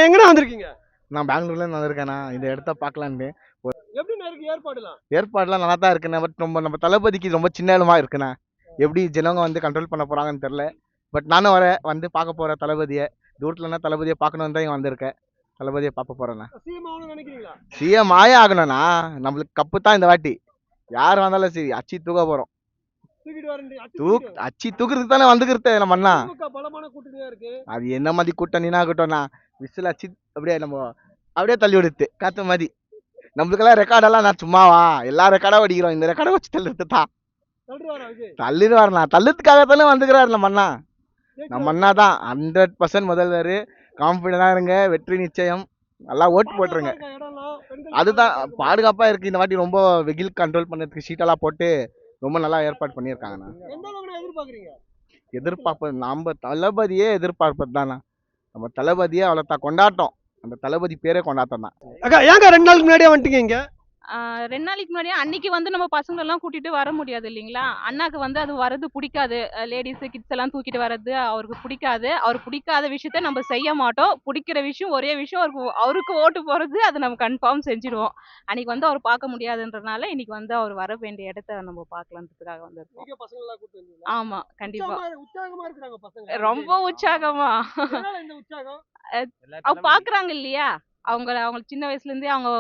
எங்கண்ணா வந்திருக்கீங்க? நான் பெங்களூர்லேருந்து வந்திருக்கேண்ணா. இந்த இடத்த பார்க்கலான்ட்டு. எப்படிண்ணா இருக்கு ஏற்பாடுலாம்? ஏற்பாடுலாம் நல்லா தான் இருக்குண்ணா. பட் நம்ம தளபதிக்கு ரொம்ப சின்ன இடமா இருக்குண்ணா. எப்படி ஜனங்க வந்து கண்ட்ரோல் பண்ண போகிறாங்கன்னு தெரில. பட் நானும் வந்து பார்க்க போகிறேன் தளபதியை. தூரத்துலனா தளபதியை பார்க்கணுன்னு தான் இங்கே வந்திருக்கேன். தளபதியை பார்க்க போகிறேண்ணா. சிஎம் ஆகணும்னு நினைக்கிறீங்களா? சிஎம் ஆயே ஆகணும்ண்ணா. நம்மளுக்கு கப்பு தான் இந்த வாட்டி. யார் வந்தாலும் சரி அச்சி தூக்க போகிறோம். தூக்கிட்டு வரேன். அச்சி தூக்குறதுக்கு தானே வந்துக்கிறது நம்ம அண்ணா. பலமான கூட்டணியா இருக்கு. அது என்ன மாதிரி கூட்டணினா ஆகட்டும்ண்ணா. விசில் அச்சி அப்படியே நம்ம அப்படியே தள்ளி விடுத்து காற்று மாதிரி. நம்மளுக்கெல்லாம் ரெக்கார்டெல்லாம் நான் சும்மாவா எல்லா ரெக்கார்டாக அடிக்கிறோம். இந்த ரெக்கார்டை வச்சு தள்ளுறது தான் தள்ளிடுவாருண்ணா. தள்ளுறதுக்காக தானே வந்துக்கிறாரு நம்ம அண்ணா. நம்ம அண்ணா தான் 100% முதல்வர். கான்ஃபிடண்டாக இருங்க, வெற்றி நிச்சயம். நல்லா ஓட்டு போட்டுருங்க. அதுதான் பாதுகாப்பாக இருக்குது. இந்த வாட்டி ரொம்ப வெயில் கண்ட்ரோல் பண்ணுறதுக்கு ஷீட்டெல்லாம் போட்டு ரொம்ப நல்லா ஏற்பாடு பண்ணியிருக்காங்கண்ணா. எதிர்பார்ப்பது நம்ம தளபதியே எதிர்பார்ப்பது தானே. நம்ம தளபதியே அவ்வளோதான் கொண்டாட்டம். அந்த தளபதி பேரே கொண்டாட்டம் தான். அக்கா ஏங்க 2 நாளுக்கு முன்னாடியே வந்துட்டீங்க இங்க? 2 நாளைக்கு முன்னாடியே அன்னைக்கு வந்து நம்ம பசங்களெல்லாம் கூட்டிட்டு வர முடியாது இல்லைங்களா? அண்ணாக்கு வந்து அது வரது பிடிக்காது. லேடிஸு கிட்ஸ் எல்லாம் தூக்கிட்டு வர்றது அவருக்கு பிடிக்காது. அவருக்கு பிடிக்காத விஷயத்த நம்ம செய்ய மாட்டோம். பிடிக்கிற விஷயம் ஒரே விஷயம் அவருக்கு ஓட்டு போறது அதை நம்ம கன்ஃபார்ம் செஞ்சிடுவோம். அன்னைக்கு வந்து அவர் பார்க்க முடியாதுன்றனால இன்னைக்கு வந்து அவர் வர வேண்டிய இடத்த நம்ம பார்க்கலான்றதுக்காக வந்திருக்கோம். ஆமா கண்டிப்பா. ரொம்ப உற்சாகமா அவங்க பாக்குறாங்க இல்லையா? அவங்க சின்ன வயசுல இருந்தே அவங்க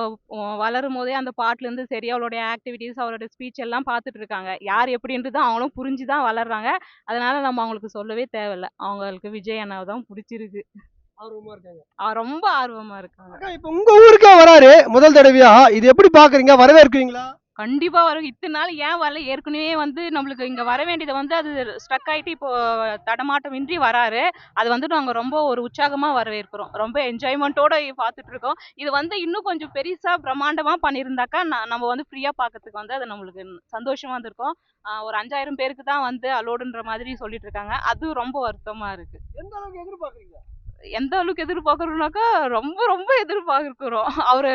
வளரும் போதே அந்த பாட்டுல இருந்து சரி அவளுடைய ஆக்டிவிட்டிஸ் அவரோட ஸ்பீச் எல்லாம் பார்த்துட்டு இருக்காங்க. யார் எப்படின்றது அவங்களும் புரிஞ்சுதான் வளர்றாங்க. அதனால நம்ம அவங்களுக்கு சொல்லவே தேவையில்ல. அவங்களுக்கு விஜய் அண்ணாவை தான் பிடிச்சிருக்கு. ரொம்ப ஆர்வமா இருக்காங்க. இப்ப உங்க ஊருக்கே வராரு முதல் தடவையா, இது எப்படி பாக்குறீங்க? வரவேற்கிறீங்களா? கண்டிப்பா வரும். இத்தனை நாள் ஏன் வரல? ஏற்கனவே வந்து நம்மளுக்கு இங்க வர வேண்டியதை வந்து அது ஸ்ட்ரக் ஆயிட்டு இப்போ தடமாட்டமின்றி வராரு. அது வந்து நாங்க ரொம்ப ஒரு உற்சாகமா வரவேற்கிறோம். ரொம்ப என்ஜாய்மெண்ட்டோட பார்த்துட்டு இருக்கோம். இது வந்து இன்னும் கொஞ்சம் பெருசா பிரம்மாண்டமா பண்ணியிருந்தாக்கா நம்ம வந்து ஃப்ரீயா பார்க்கறதுக்கு வந்து அது நம்மளுக்கு சந்தோஷமா இருந்திருக்கும். ஒரு 5000 பேருக்கு தான் வந்து அலோடுன்ற மாதிரி சொல்லிட்டு இருக்காங்க. அது ரொம்ப வருத்தமா இருக்கு. எந்த அளவுக்கு எதிர்பார்க்கறோம்னாக்கா ரொம்ப ரொம்ப எதிர்பார்க்கிறோம். அவரு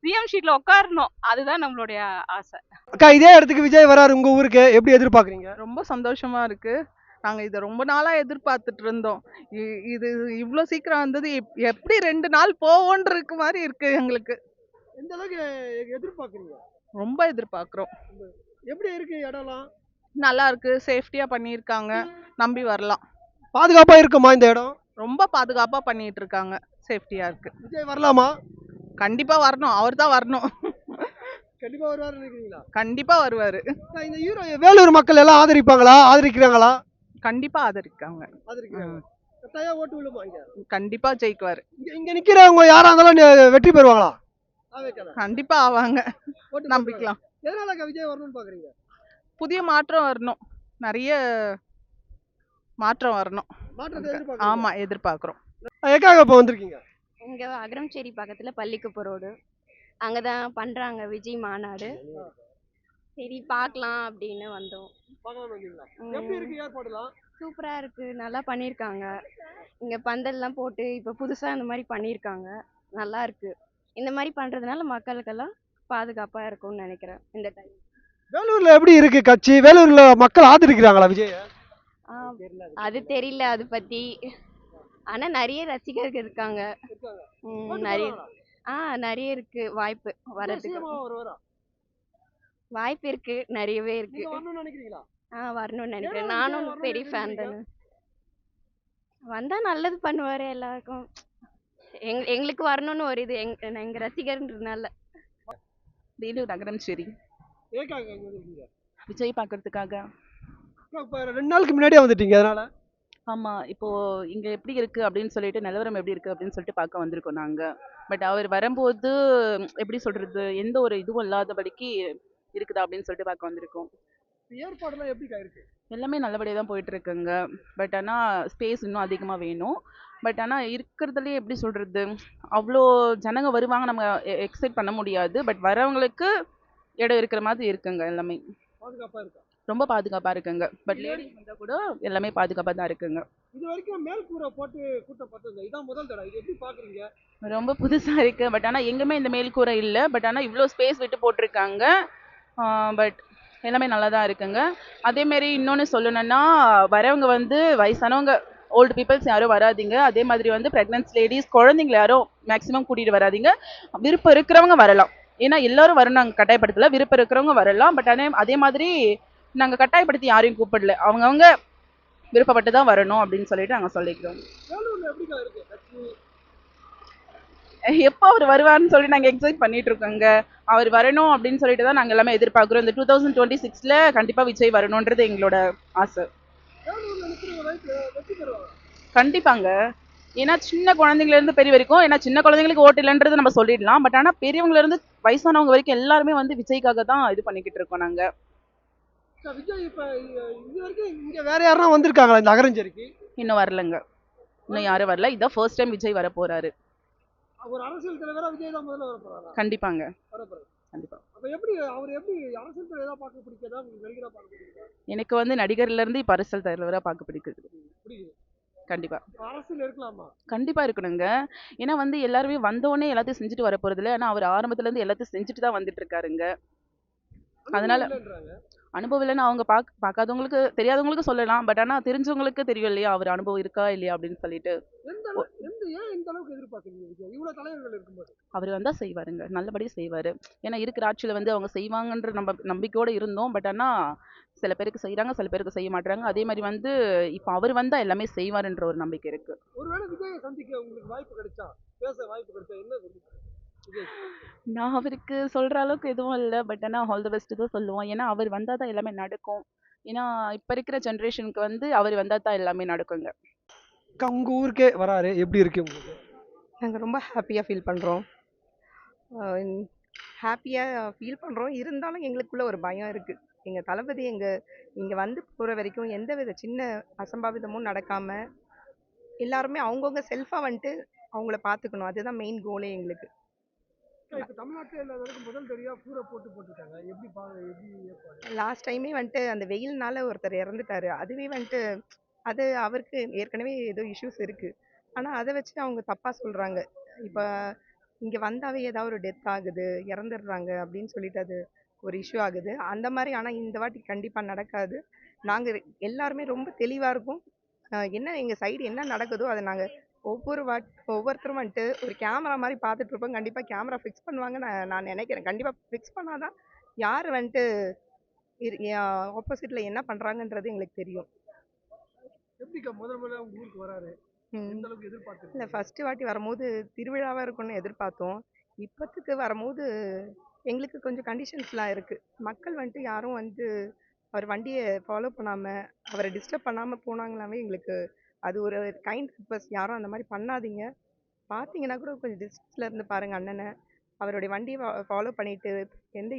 சிஎம் ஷீட்ல உட்காரணும். அதுதான் நம்மளுடைய ஆசை. அக்கா இதே இடத்துக்கு விஜய் வராரு உங்க ஊருக்கு, எப்படி எதிர்பார்க்கறீங்க? ரொம்ப சந்தோஷமா இருக்கு. நாங்க இதை ரொம்ப நாளா எதிர்பார்த்துட்டு இருந்தோம். இது இவ்வளோ சீக்கிரம் வந்தது எப்படி 2 நாள் போவோன்ற மாதிரி இருக்கு எங்களுக்கு. எந்த அளவுக்கு எதிர்பார்க்கறீங்க? ரொம்ப எதிர்பார்க்குறோம். எப்படி இருக்கு இடம்லாம்? நல்லா இருக்கு, சேஃப்டியா பண்ணியிருக்காங்க, நம்பி வரலாம். பாதுகாப்பா இருக்குமா இந்த இடம்? ரொம்ப பாதுகாப்பா பண்ணிட்டு இருக்காங்க, சேஃப்டியா இருக்கு. விஜய் வரலாமா? கண்டிப்பா வரணும், அவர் தான் வரணும். கண்டிப்பா வருவாரு நினைக்கிறீங்களா? கண்டிப்பா வருவாரு. இந்த வேலூர் மக்கள் எல்லாம் ஆதரிக்கிறாங்களா? கண்டிப்பா ஆதரிக்காங்க. கட்டாயம் ஓட்டு விழுமா இங்க? கண்டிப்பா ஜெயிக்குவாரு. இங்க நிக்கிறவங்க யாரா இருந்தாலும் வெற்றி பெறுவாங்களா? கண்டிப்பா ஆவாங்க, நம்பிக்கலாம். எதனால விஜய் வரணும்னு பாக்குறீங்க? புதிய மாற்றம் வரணும், நிறைய மாற்றம் வரணும். ஆமா எதிர்பார்க்கிறோம். எக்காக இப்ப வந்திருக்கீங்க? இங்க அகரம்சேரி பக்கத்துல பள்ளிக்குப்ப ரோடு. அங்கதான் பண்றாங்க விஜய் மாநாடு. சரி பார்க்கலாம் அப்படின்னு வந்தோம். எப்படி இருக்கு ஏற்பாடுலாம்? சூப்பரா இருக்கு, நல்லா பண்ணியிருக்காங்க. இங்க பந்தல்லாம் போட்டு இப்ப புதுசா இந்த மாதிரி பண்ணியிருக்காங்க. நல்லா இருக்கு. இந்த மாதிரி பண்றதுனால மக்களுக்கெல்லாம் பாதுகாப்பா இருக்கும்னு நினைக்கிறேன் இந்த டைம். வேலூர்ல எப்படி இருக்கு கட்சி? வேலூர்ல மக்கள் ஆதரிக்கிறாங்களா விஜய்? அது தெரியல அது பத்தி. ஆனா நிறைய ரசிகர்கள் இருக்காங்க. நிறைய நிறைய இருக்கு. வாய்ப்பு வரதுக்கு வாய்ப்பு இருக்கு, நிறையவே இருக்கு. வரணும்னு நினைக்கிறேன். நானும் பெரிய ஃபேன் தானே. வந்தா நல்லது பண்ணுவாரு எல்லாருக்கும். எங்களுக்கு வரணும்னு ஒரு இது எங்க ரசிகர்ன்றதுனால. வேலூர் அகரம்சேரி. விஜய் பார்க்கறதுக்காக. 2 நாளுக்கு முன்னாடியே வந்துட்டீங்க அதனால? ஆமா, இப்போ இங்க எப்படி இருக்கு அப்படின்னு சொல்லிட்டு, நிலவரம் எப்படி இருக்கு அப்படின்னு சொல்லிட்டு பார்க்க வந்திருக்கோம் நாங்க. பட் அவர் வரும்போது எப்படி சொல்றது, எந்த ஒரு இதுவும் இல்லாதபடிக்கு இருக்குதா அப்படின்னு சொல்லிட்டு பார்க்க வந்திருக்கோம். ஏற்பாடுலாம் எப்படி இருக்கு? எல்லாமே நல்லபடியாக தான் போயிட்டு இருக்குங்க. பட் ஆனால் ஸ்பேஸ் இன்னும் அதிகமாக வேணும். பட் ஆனால் இருக்கிறதுலே எப்படி சொல்றது, அவ்வளோ ஜனங்க வருவாங்க நம்ம எக்ஸ்பெக்ட் பண்ண முடியாது. பட் வரவங்களுக்கு இடம் இருக்கிற மாதிரி இருக்குங்க. எல்லாமே பாதுகாப்பா இருக்கா? ரொம்ப பாதுகாப்பாக இருக்குங்க. பட் லேடிஸ் வந்தால் கூட எல்லாமே பாதுகாப்பாக தான் இருக்குங்க. இது வரைக்கும் மேல் கூரை போட்டு கூட்டப்பட்டது இதான் முதல் தடவை. இது எப்படி பார்க்குறீங்க? ரொம்ப புதுசாக இருக்குது. பட் ஆனால் எங்குமே இந்த மேல் கூரை இல்லை. பட் ஆனால் இவ்வளோ ஸ்பேஸ் விட்டு போட்டிருக்காங்க. பட் எல்லாமே நல்லா தான் இருக்குங்க. அதேமாரி இன்னொன்று சொல்லணும்னா, வரவங்க வந்து வயசானவங்க ஓல்டு பீப்புள்ஸ் யாரும் வராதீங்க. அதே மாதிரி வந்து பிரெக்னன்ஸ் லேடிஸ் குழந்தைங்களை யாரும் மேக்ஸிமம் கூட்டிட்டு வராதீங்க. விருப்பம் இருக்கிறவங்க வரலாம். ஏன்னா எல்லாரும் வரணும் நாங்கள் கட்டாயப்படுத்தல, விருப்பம் இருக்கிறவங்க வரலாம். பட் அதே மாதிரி நாங்கள் கட்டாயப்படுத்தி யாரையும் கூப்பிடல, அவங்கவுங்க விருப்பப்பட்டு தான் வரணும் அப்படின்னு சொல்லிட்டு நாங்கள் சொல்லிக்கிறோம். எப்போ அவர் வருவார்னு சொல்லி நாங்கள் எக்ஸைட் பண்ணிட்டு இருக்கோங்க. அவர் வரணும் அப்படின்னு சொல்லிட்டு தான் நாங்கள் எல்லாமே எதிர்பார்க்குறோம். இந்த 2026ல கண்டிப்பாக விஜய் வரணுன்றது எங்களோட ஆசை. கண்டிப்பாங்க. ஏன்னா சின்ன குழந்தைங்கள இருந்து பெரிய வரைக்கும், ஏன்னா சின்ன குழந்தைங்களுக்கு ஓட்டு இல்லைன்றது நம்ம சொல்லிடலாம். பட் ஆனால் பெரியவங்கள இருந்து வயசானவங்க வரைக்கும் எல்லாருமே வந்து விஜய்க்காக தான் இது பண்ணிக்கிட்டு இருக்கோம் நாங்கள். விஜய் இப்ப இது வரைக்கும் இங்க வேற யாருன்னா வந்திருக்காங்களா இந்த அகரஞ்சேரிக்கு? இன்னும் வரலங்க, இன்னும் யாரும் வரல. இதான் ஃபர்ஸ்ட் டைம் விஜய் வர போறாரு. ஒரு அரசியல் தலைவரா விஜய் தான் முதல்ல வர போறாரா? கண்டிப்பாங்க, வர போறாரு. கண்டிப்பா. அப்ப எப்படி அவர் எப்படி அரசியல் தலைவரா பார்க்க பிடிக்காதா, நடிகரா பார்க்க பிடிக்காதா? எனக்கு வந்து நடிகர்ல இருந்து இப்போ அரசியல் தலைவராக பார்க்க பிடிக்குது. பிடிக்குது. கண்டிப்பா அரசியல் இருக்கலாமா? கண்டிப்பா இருக்கணுங்க. ஏன்னா வந்து எல்லாருமே வந்தோடனே எல்லாத்தையும் செஞ்சுட்டு வர போறது இல்லை. ஆனா அவர் ஆரம்பத்துல இருந்து எல்லாத்தையும் செஞ்சுட்டு தான் வந்துட்டு இருக்காருங்க. அதனால அனுபவம் இல்லைன்னு அவங்க பார்க்காதவங்களுக்கு தெரியாதவங்களுக்கு சொல்லலாம். பட் ஆனா தெரிஞ்சவங்களுக்கு தெரியும் இல்லையா அவர் அனுபவம் இருக்கா இல்லையா அப்படின்னு சொல்லிட்டு. ஏன் இந்த அளவுக்கு எதிர்பார்க்கறீங்க விஜய் இவ்வளவு தலைவர்கள் இருக்கும்போது? அவர் வந்தா செய்வாருங்க, நல்லபடியா செய்வாரு. ஏன்னா இருக்கிற ஆட்சியில வந்து அவங்க செய்வாங்கன்ற நம்பிக்கையோட இருந்தோம். பட் ஆனா சில பேருக்கு செய்யறாங்க, சில பேருக்கு செய்ய மாட்டாங்க. அதே மாதிரி வந்து இப்போ அவர் வந்தா எல்லாமே செய்வாருன்ற ஒரு நம்பிக்கை இருக்கு. ஒருவேளை விஜயை சந்திக்க உங்களுக்கு வாய்ப்பு கிடைச்சா, பேச வாய்ப்பு கிடைச்சா என்ன சொல்லுங்க? நான் அவருக்கு சொல்ற அளவுக்கு எதுவும் இல்லை. பட் ஆனா ஆல் தி பெஸ்ட் தான் சொல்லுவோம். ஏன்னா அவர் வந்தா தான் எல்லாமே நடக்கும். ஏன்னா இப்ப இருக்கிற ஜென்ரேஷனுக்கு வந்து அவர் வந்தா தான் எல்லாமே நடக்குங்க. உங்க ஊருக்கே வராரு, எப்படி இருக்கு உங்களுக்கு? நாங்கள் ரொம்ப ஹாப்பியாக ஃபீல் பண்ணுறோம். ஹாப்பியாக ஃபீல் பண்ணுறோம். இருந்தாலும் எங்களுக்குள்ள ஒரு பயம் இருக்குது. எங்கள் தளபதி இங்கே வந்து போகிற வரைக்கும் எந்த வித சின்ன அசம்பாவிதமும் நடக்காமல் எல்லாருமே அவங்கவுங்க செல்ஃபாக வந்துட்டு அவங்கள பார்த்துக்கணும். அதுதான் மெயின் கோலே எங்களுக்கு. இப்ப தமிழ்நாட்டுல எல்லாருக்கும் முதல் தடவையா பூரை போட்டுட்டாங்க. எப்படி லாஸ்ட் டைமே வந்துட்டு அந்த வெயில்னால ஒருத்தர் இறந்துட்டாரு. அதுவே வந்துட்டு அது அவருக்கு ஏற்கனவே ஏதோ இஷ்யூஸ் இருக்குது. ஆனால் அதை வச்சு அவங்க தப்பாக சொல்கிறாங்க. இப்போ இங்கே வந்தாவே ஏதாவது ஒரு டெத் ஆகுது, இறந்துடுறாங்க அப்படின்னு சொல்லிட்டு அது ஒரு இஷ்யூ ஆகுது. அந்த மாதிரி ஆனால் இந்த வாட்டி கண்டிப்பாக நடக்காது. நாங்கள் எல்லாருமே ரொம்ப தெளிவாக இருக்கோம். என்ன எங்கள் சைடு என்ன நடக்குதோ அதை நாங்கள் ஒவ்வொருத்தரும் வந்துட்டு ஒரு கேமரா மாதிரி பார்த்துட்டு இருப்போம். கண்டிப்பாக கேமரா ஃபிக்ஸ் பண்ணுவாங்க நான் நினைக்கிறேன். கண்டிப்பாக ஃபிக்ஸ் பண்ணாதான் யார் வந்துட்டு ஆப்போசிட்டில் என்ன பண்ணுறாங்கன்றது எங்களுக்கு தெரியும். எப்படிக்கா முதல்ல உங்க ஊருக்கு வராரு, எந்த அளவுக்கு எதிர்பார்த்து? இல்லை, ஃபஸ்ட்டு வாட்டி வரும்போது திருவிழாவாக இருக்கும்னு எதிர்பார்த்தோம். இப்போத்துக்கு வரும்போது எங்களுக்கு கொஞ்சம் கண்டிஷன்ஸ்லாம் இருக்குது. மக்கள் வந்துட்டு யாரும் வந்து அவர் வண்டியை ஃபாலோ பண்ணாமல் அவரை டிஸ்டர்ப் பண்ணாமல் போனாங்களாவே எங்களுக்கு அது ஒரு கைண்ட் ரிக்வஸ்ட். யாரும் அந்த மாதிரி பண்ணாதீங்க. பார்த்தீங்கன்னா கூட கொஞ்சம் டிஸ்டன்ஸில் இருந்து பாருங்கள் அண்ணனை. அவருடைய வண்டியை ஃபாலோ பண்ணிட்டு எந்த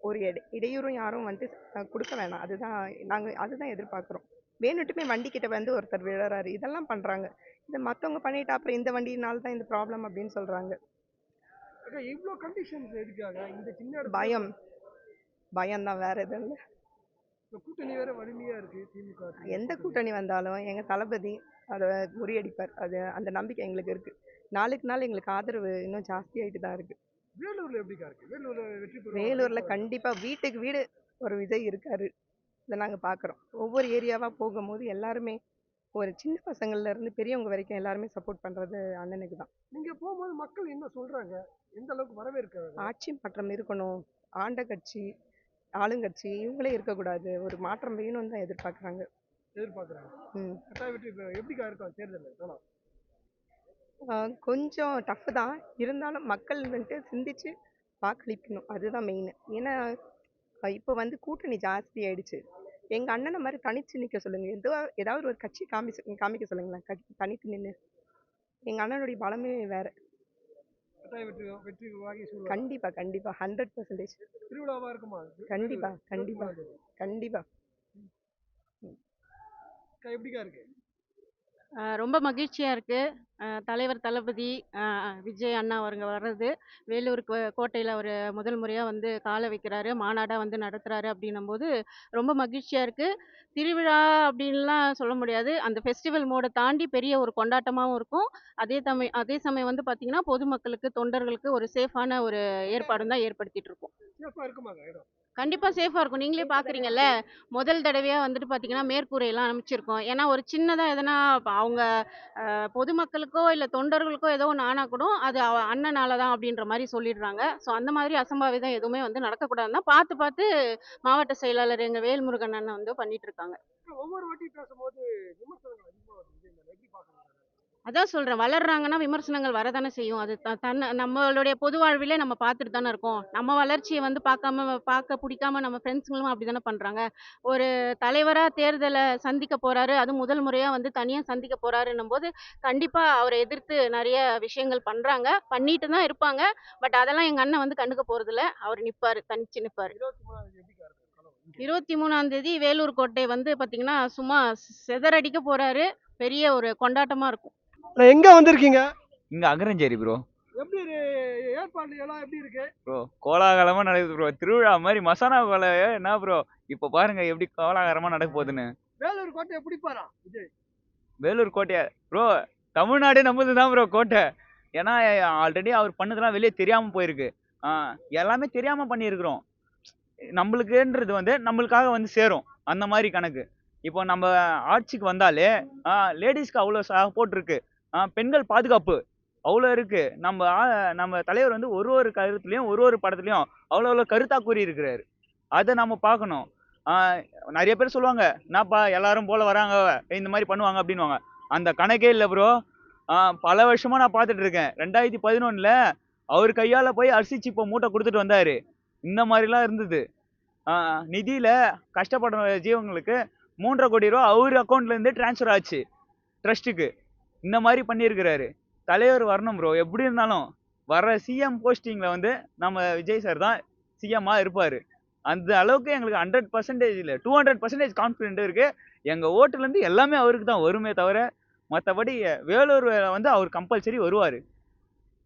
ஒரு இடையூறும் யாரும் வந்துட்டு கொடுக்க வேணாம். அதுதான் எதிர்பார்க்குறோம். வேணுட்டுமே வண்டிக்கிட்ட வந்து ஒருத்தர் விழறாரு, இதெல்லாம் பண்ணுறாங்க. இதை மற்றவங்க பண்ணிட்டா அப்புறம் இந்த வண்டினால தான் இந்த ப்ராப்ளம் அப்படின்னு சொல்கிறாங்க. இவ்வளோ கண்டிஷன்ஸ் எதுக்காக? இந்த சின்ன பயம்தான், வேற எதுவும் இல்லை. கூட்டணி வேற வலிமையா இருக்கு திமுக. எந்த கூட்டணி வந்தாலும் எங்கள் தளபதி அதை முறியடிப்பார். அந்த நம்பிக்கை எங்களுக்கு இருக்குது. நாளுக்கு நாள் எங்களுக்கு ஆதரவு இன்னும் ஜாஸ்தியாகிட்டு தான் இருக்குது. வேலூர்ல எப்படிக்கா இருக்கு? வேலூர்ல வெற்றி பெறுவாரா? வேலூரில் கண்டிப்பாக வீட்டுக்கு வீடு ஒரு விஜய் இருக்காரு. இதை நாங்கள் பார்க்குறோம். ஒவ்வொரு ஏரியாவாக போகும்போது எல்லாருமே ஒரு சின்ன பசங்கள்ல இருந்து பெரியவங்க வரைக்கும் எல்லாருமே சப்போர்ட் பண்ணுறது அண்ணனுக்கு தான். நீங்க போகும்போது மக்கள் என்ன சொல்றாங்க? எந்த அளவுக்கு வரவேற்கிறாங்க? ஆட்சி மாற்றம் இருக்கணும், ஆண்ட கட்சி ஆளுங்கட்சி இவங்களே இருக்கக்கூடாது, ஒரு மாற்றம் வேணும்னு தான் எதிர்பார்க்குறாங்க. கட்டாய வெற்றி எப்படிக்கா இருக்கும் தேர்தல்? கொஞ்சம் டஃப் தான். இருந்தாலும் மக்கள் வந்துட்டு சிந்திச்சு வாக்களிக்கணும், அதுதான் மெயின். ஏன்னா இப்போ வந்து கூட்டணி ஜாஸ்தி ஆயிடுச்சு. எங்கள் அண்ணனை மாதிரி தனிச்சு நிற்க சொல்லுங்கள். ஏதாவது ஒரு கட்சி காமிக்க சொல்லுங்களேன். தனித்து நின்று எங்கள் அண்ணனுடைய பலமே வேற. கட்டாய வெற்றி வாங்கி சொல்லுவாங்க. கண்டிப்பாக கண்டிப்பாக 100%. திருவிழாவா இருக்குமா? கண்டிப்பாக கண்டிப்பாக கண்டிப்பாக. எப்படிக்கா இருக்கு? ரொம்ப மகிழ்ச்சியாக இருக்குது. தலைவர் தளபதி விஜய் அண்ணா அவருங்க வர்றது, வேலூர் கோட்டையில் அவர் முதல் முறையாக வந்து காலை வைக்கிறாரு, மாநாடாக வந்து நடத்துகிறாரு அப்படின்னும்போது ரொம்ப மகிழ்ச்சியாக இருக்குது. திருவிழா அப்படின்லாம் சொல்ல முடியாது, அந்த ஃபெஸ்டிவல் மோடை தாண்டி பெரிய ஒரு கொண்டாட்டமாகவும் இருக்கும். அதே சமயம் வந்து பார்த்திங்கன்னா பொதுமக்களுக்கு தொண்டர்களுக்கு ஒரு சேஃபான ஒரு ஏற்பாடும் தான் ஏற்படுத்திட்டு இருக்கோம். கண்டிப்பாக சேஃபாக இருக்கும். நீங்களே பார்க்குறீங்கல்ல, முதல் தடவையாக வந்துட்டு பார்த்தீங்கன்னா, மேற்கூரையெல்லாம் அமைச்சிருக்கோம். ஏன்னா ஒரு சின்னதாக எதனா அவங்க பொதுமக்களுக்கோ, இல்லை தொண்டர்களுக்கோ ஏதோ ஒன்று ஆனா கூட, அது அண்ணனால தான் அப்படின்ற மாரி சொல்லிடுறாங்க. ஸோ அந்த மாதிரி அசம்பாவிதம் எதுவுமே வந்து நடக்கக்கூடாதுன்னு தான் பார்த்து பார்த்து மாவட்ட செயலாளர் எங்க வேல்முருகன் அண்ணன் வந்து பண்ணிட்டு இருக்காங்க. ஒவ்வொரு வாட்டி பேசும்போது விமர்சனங்கள் அதிகமா வருது விஜய் மேல. எப்படி பாக்குறீங்க? அதான் சொல்றேன். வளர்றாங்கன்னா விமர்சனங்கள் வரதானே செய்யும். அது நம்மளுடைய பொது வாழ்விலே நம்ம பார்த்துட்டு தானே இருக்கோம். நம்ம வளர்ச்சிய வந்து பார்க்க புடிக்காம நம்ம ஃப்ரெண்ட்ஸுங்களும் அப்படிதானே பண்றாங்க. ஒரு தலைவரா தேர்தல சந்திக்க போறாரு. அதுவும் முதல் முறையா வந்து தனியா சந்திக்க போறாருன்னும்போது, கண்டிப்பா அவர எதிர்த்து நெறைய விஷயங்கள் பண்றாங்க. பண்ணிட்டு தான் இருப்பாங்க. பட் அதெல்லாம் எங்க அண்ணன் வந்து கண்டுக்க போறதில்ல. அவர் நிப்பாரு. தனிச்சு நிப்பாரு. 23ஆம் தேதி எப்படி இருக்கும் களம்? 23ஆம் தேதி வேலூர் கோட்டை வந்து பார்த்தீங்கன்னா, சும்மா சிதறடிக்க போறாரு. பெரிய ஒரு கொண்டாட்டமா இருக்கும். எங்க வந்திருக்கீங்க? இங்க அகரஞ்சேரி ப்ரோ. எப்படி ஏற்பாடு எல்லாம் எப்படி இருக்கு? ப்ரோ கோலாகலமா நடக்குது ப்ரோ. திருவிழா மாதிரி மசாலா கொலை என்ன ப்ரோ? இப்ப பாருங்க எப்படி கோலாகலமா நடக்க போகுதுன்னு. வேலூர் கோட்டையை பிடிப்பாரா விஜய்? வேலூர் கோட்டையா ப்ரோ? தமிழ்நாடே நம்மது தான் ப்ரோ கோட்டை. ஏன்னா ஆல்ரெடி அவர் பண்ணதெல்லாம் வெளியே தெரியாம போயிருக்கு. எல்லாமே தெரியாம பண்ணியிருக்கிறோம். நம்மளுக்குன்றது வந்து நம்மளுக்காக வந்து சேரும் அந்த மாதிரி கணக்கு. இப்போ நம்ம ஆட்சிக்கு வந்தாலே லேடிஸ்க்கு அவ்வளோ சப்போர்ட் இருக்கு. பெண்கள் பாதுகாப்பு அவ்வளோ இருக்கு. நம்ம தலைவர் வந்து ஒரு ஒரு கருத்துலையும் ஒரு படத்துலையும் அவ்வளோ கருத்தா கூறி இருக்கிறாரு. அதை நம்ம பார்க்கணும். நிறைய பேர் சொல்லுவாங்க, என்னப்பா எல்லாரும் போல வராங்க இந்த மாதிரி பண்ணுவாங்க அப்படின்வாங்க. அந்த கணக்கே இல்லை ப்ரோ. பல வருஷமா நான் பார்த்துட்டு இருக்கேன். 2011 அவர் கையால போய் அரிசி சிப்ப மூட்டை கொடுத்துட்டு வந்தாரு. இந்த மாதிரிலாம் இருந்தது. நிதியில கஷ்டப்படுற ஜீவங்களுக்கு 3.5 கோடி ரூபா அவர் அக்கௌண்ட்ல இருந்து டிரான்ஸ்ஃபர் ஆச்சு ட்ரஸ்ட்டுக்கு. இந்த மாதிரி பண்ணியிருக்கிறாரு. தலைவர் வரணும் ப்ரோ. எப்படி இருந்தாலும் வர சிஎம் போஸ்டிங்ல வந்து நம்ம விஜய் சார் தான் சிஎம்மா இருப்பாரு. அந்த அளவுக்கு எங்களுக்கு 100% இல்லை 200% கான்ஃபிடென்ட் இருக்கு. எங்க ஓட்டுல இருந்து எல்லாமே அவருக்கு தான் வருமே தவிர மற்றபடி வேலூர் வந்து அவர் கம்பல்சரி வருவாரு.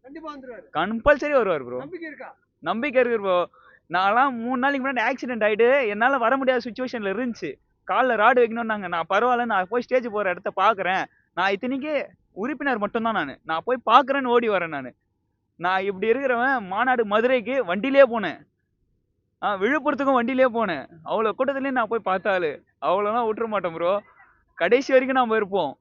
கண்டிப்பா வந்துருவாரு. கம்பல்சரி வருவார் ப்ரோ. நம்பிக்கை இருக்கா? நம்பிக்கை இருக்கு ப்ரோ. நான்லாம் 3 நாளைக்கு முன்னாடி ஆக்சிடென்ட் ஆயிட்டு என்னால வர முடியாத சுச்சுவேஷன்ல இருந்துச்சு. காலில் ராடு வைக்கணும்னாங்க. நான் பரவாயில்ல, நான் போய் ஸ்டேஜ் போற இடத்த பாக்குறேன். நான் இத்தனைக்கு உறுப்பினர் மட்டும்தான். நான் போய் பாக்குறேன்னு ஓடி வரேன். நான் இப்படி இருக்கிறவன் மாநாடு மதுரைக்கு வண்டியிலே போனேன். விழுப்புரத்துக்கும் வண்டியிலே போனேன். அவ்வளோ கூட்டத்துலேயும் நான் போய் பார்த்தாலு அவ்வளோலாம் விட்டுற மாட்டோம் ப்ரோ. கடைசி வரைக்கும் நம்ம இருப்போம்.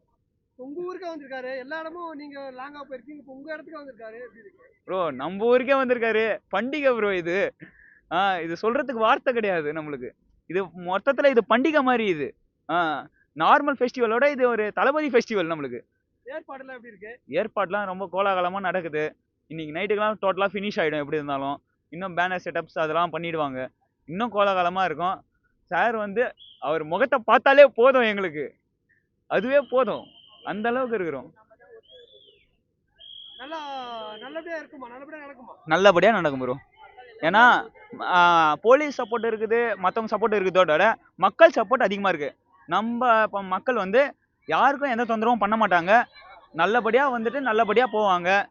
உங்க ஊருக்கே வந்திருக்காரு. எல்லா இடமும் நீங்க லாங்கா போயிருக்கீங்க. இப்போ உங்க இடத்துக்கு வந்திருக்காரு. எப்படி இருக்கு ப்ரோ? நம்ம ஊருக்கே வந்திருக்காரு. பண்டிகை ப்ரோ இது. இது சொல்றதுக்கு வார்த்தை கிடையாது நம்மளுக்கு. இது மொத்தத்துல இது பண்டிகை மாதிரி. இது நார்மல் ஃபெஸ்டிவலோட இது ஒரு தளபதி ஃபெஸ்டிவல் நம்மளுக்கு. ஏற்பாடுலாம் எப்படி இருக்கு? ஏற்பாடுலாம் ரொம்ப கோலாகலமா நடக்குது. இன்னைக்கு நைட்டுக்கெல்லாம் டோட்டலா ஃபினிஷ் ஆயிடும். எப்படி இருந்தாலும் இன்னும் பேனர் செட்டப்ஸ் அதெல்லாம் பண்ணிடுவாங்க. இன்னும் கோலாகலமா இருக்கும். சார் வந்து அவர் முகத்தை பார்த்தாலே போதும் எங்களுக்கு. அதுவே போதும். அந்த அளவுக்கு இருக்கிறோம். நல்லபடியா இருக்குமா? நல்லபடியா நடக்குமா? நல்லபடியா நடக்கும் ப்ரோ. ஏன்னா போலீஸ் சப்போர்ட் இருக்குது, மற்றவங்க சப்போர்ட் இருக்குதோட மக்கள் சப்போர்ட் அதிகமாக இருக்கு. நம்ம இப்போ மக்கள் வந்து யாருக்கும் எந்த தொந்தரவும் பண்ண மாட்டாங்க. நல்லபடியாக வந்துட்டு நல்லபடியாக போவாங்க.